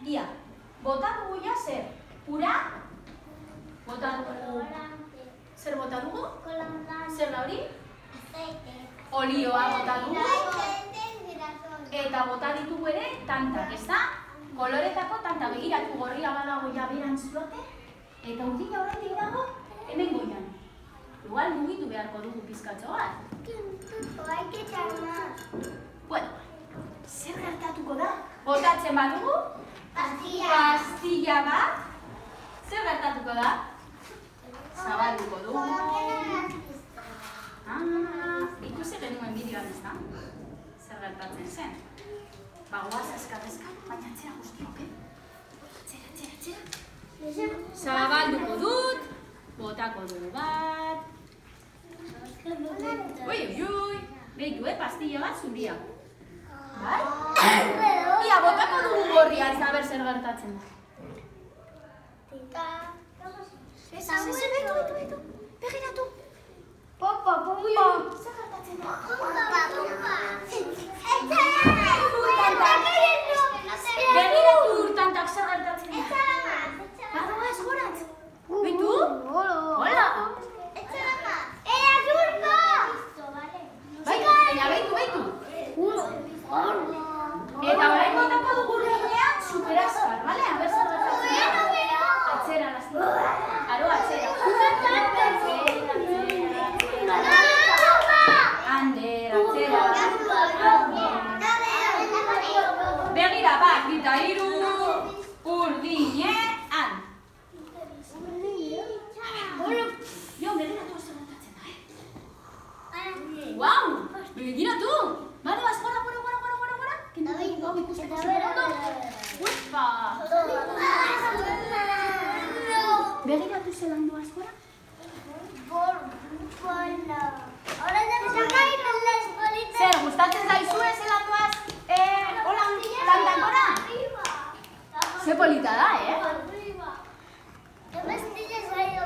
Ia, bota dugu ja zer? Ura? Bota dugu... Zer bota dugu? Zer da hori? Olioa bota dugu. Eta bota ditugu ere tantak, ez da? Koloretako tanta begiratu gorria badago ja berantzulote. Eta urdina horretik dago, hemen goian. Igual mugitu beharko dugu pizkatxo bat. Bueno, zer gertatuko da? Botatzen badugu? Pastilla bat. Zer gertatuko da? Zabalduko dugu. Ikusi genuen bideoan ez da? Zer gertatzen zen? Bagoaz azkar, baina atzera guztiok, Atzera. Zabalduko dut, botako dugu bat. Ui, behitu, pastilla bat zuria. Bai? Ia, botako dugu gorria ez da ber zer gertatzen da. Behitu, begiratu. Popa. Zer gertatzen da? Begiratu urtantak zer gertatzen da. Badoa ez gorantz. Behitu? Hola. Behitu. Eta orain botako dugu regnean superazkar, bale? Aber zer gertatzen da. Atzera, lastik. Aro, atzera. Ander, atzera. Begira, bat, bita, iru. Urdinean. Jo, begiratu zer gertatzen da, Guau, begiratu. Badoaz, gora. Gau ikusteko segundu. Uipa. Begiratu zelan doaz, gora? Zer, gustatzen zaizue zelan doaz? Holan, lantan gora? Ze polita da,